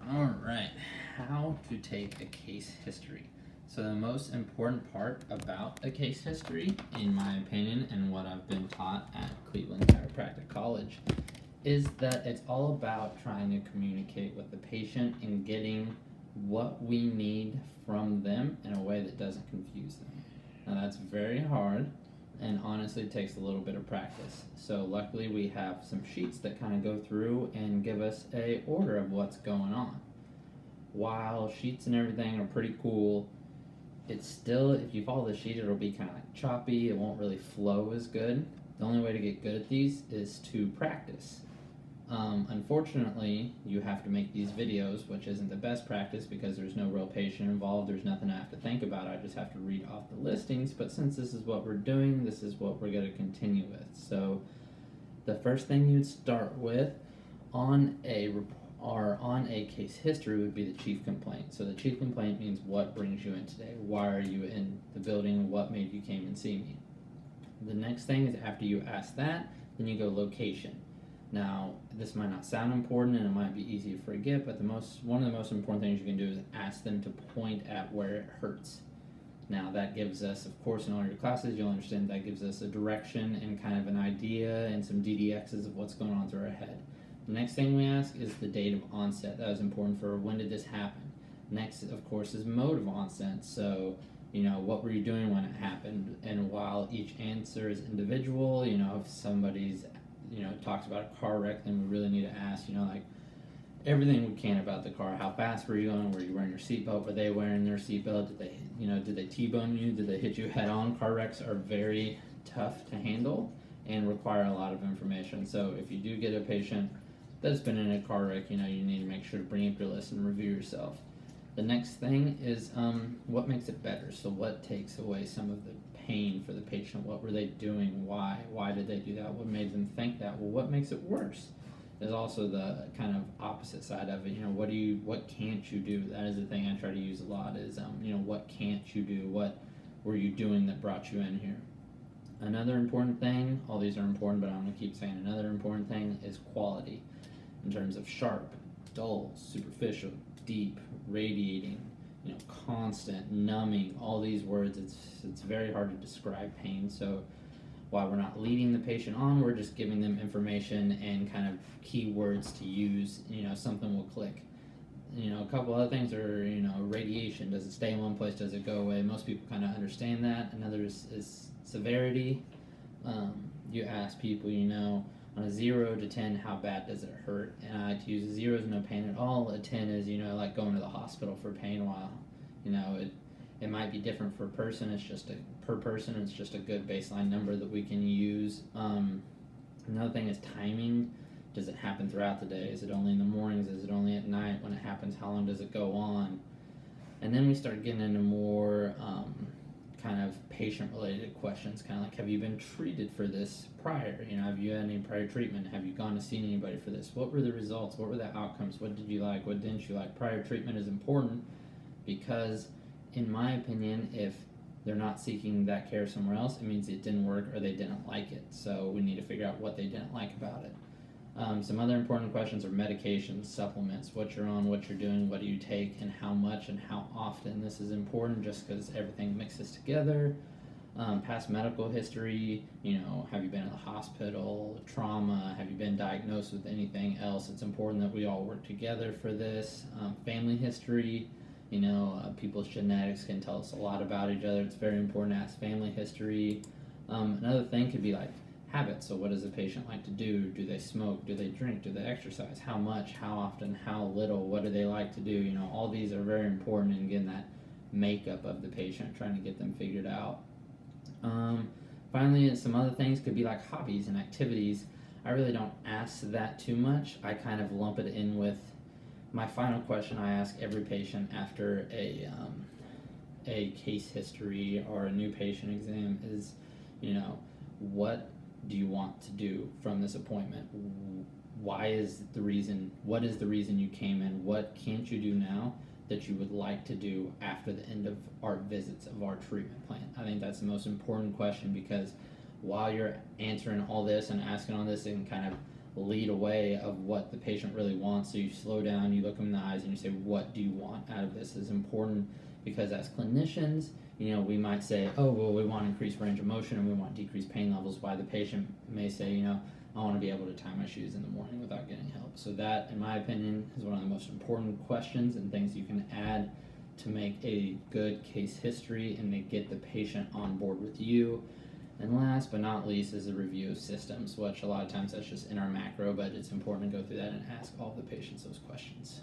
All right, how to take a case history. So the most important part about a case history, in my opinion, and what I've been taught at Cleveland Chiropractic College, is that it's all about trying to communicate with the patient and getting what we need from them in a way that doesn't confuse them. Now that's very hard and honestly takes a little bit of practice. So luckily we have some sheets that kind of go through and give us a order of what's going on. While sheets and everything are pretty cool, it's still, if you follow the sheet, it'll be kind of like choppy. It won't really flow as good. The only way to get good at these is to practice. Unfortunately, you have to make these videos, which isn't the best practice because there's no real patient involved. There's nothing I have to think about. I just have to read off the listings. But since this is what we're doing, this is what we're going to continue with. So the first thing you'd start with on a case history would be the chief complaint. So the chief complaint means what brings you in today. Why are you in the building? What made you came and see me? The next thing is after you ask that, then you go location. Now, this might not sound important and it might be easy to forget, but one of the most important things you can do is ask them to point at where it hurts. Now, that gives us, of course, in all your classes, you'll understand that gives us a direction and kind of an idea and some DDXs of what's going on through our head. The next thing we ask is the date of onset. That was important for when did this happen. Next, of course, is mode of onset. So, what were you doing when it happened? And while each answer is individual, if somebody's talks about a car wreck, then we really need to ask, like everything we can about the car. How fast were you going? Were you wearing your seatbelt? Were they wearing their seatbelt? Did they T-bone you? Did they hit you head on? Car wrecks are very tough to handle and require a lot of information. So if you do get a patient that's been in a car wreck, you need to make sure to bring up your list and review yourself. The next thing is what makes it better. So what takes away some of the pain for the patient? What were they doing? Why did they do that? What made them think that? Well, what makes it worse? There's also the kind of opposite side of it. What can't you do? That is the thing I try to use a lot is, what can't you do? What were you doing that brought you in here? Another important thing, all these are important, but I'm going to keep saying another important thing is quality in terms of sharp, dull, superficial, deep, radiating, constant, numbing, all these words. It's very hard to describe pain. So while we're not leading the patient on, we're just giving them information and kind of keywords to use. Something will click. A couple other things are, radiation. Does it stay in one place? Does it go away? Most people kind of understand that. Another is severity. You ask people, on a 0 to 10, how bad does it hurt? And I like to use a 0 is no pain at all. A 10 is, like going to the hospital for pain. While, it might be different per person. It's just a good baseline number that we can use. Another thing is timing. Does it happen throughout the day? Is it only in the mornings? Is it only at night? When it happens, how long does it go on? And then we start getting into more kind of patient-related questions, kind of like, have you been treated for this prior? Have you had any prior treatment? Have you gone to see anybody for this? What were the results? What were the outcomes? What did you like? What didn't you like? Prior treatment is important because, in my opinion, if they're not seeking that care somewhere else, it means it didn't work or they didn't like it. So we need to figure out what they didn't like about it. Some other important questions are medications, supplements, what you're on, what you're doing, what do you take, and how much and how often. This is important just because everything mixes together. Past medical history, have you been in the hospital, trauma, have you been diagnosed with anything else? It's important that we all work together for this. Family history, people's genetics can tell us a lot about each other. It's very important to ask family history. Another thing could be like habits. So what does the patient like to do? Do they smoke? Do they drink? Do they exercise? How much? How often? How little? What do they like to do? All these are very important in getting that makeup of the patient, trying to get them figured out. Finally, some other things could be like hobbies and activities. I really don't ask that too much. I kind of lump it in with my final question I ask every patient after a case history or a new patient exam is, what do you want to do from this appointment? What is the reason you came in? What can't you do now that you would like to do after the end of our visits of our treatment plan? I think that's the most important question because while you're answering all this and asking all this and kind of lead away of what the patient really wants. So you slow down, you look them in the eyes, and you say, what do you want out of this? Is important, because as clinicians, we might say, oh, well, we want increased range of motion and we want decreased pain levels, while the patient may say, I want to be able to tie my shoes in the morning without getting help. So that, in my opinion, is one of the most important questions and things you can add to make a good case history and to get the patient on board with you. And last but not least is a review of systems, which a lot of times that's just in our macro, but it's important to go through that and ask all the patients those questions.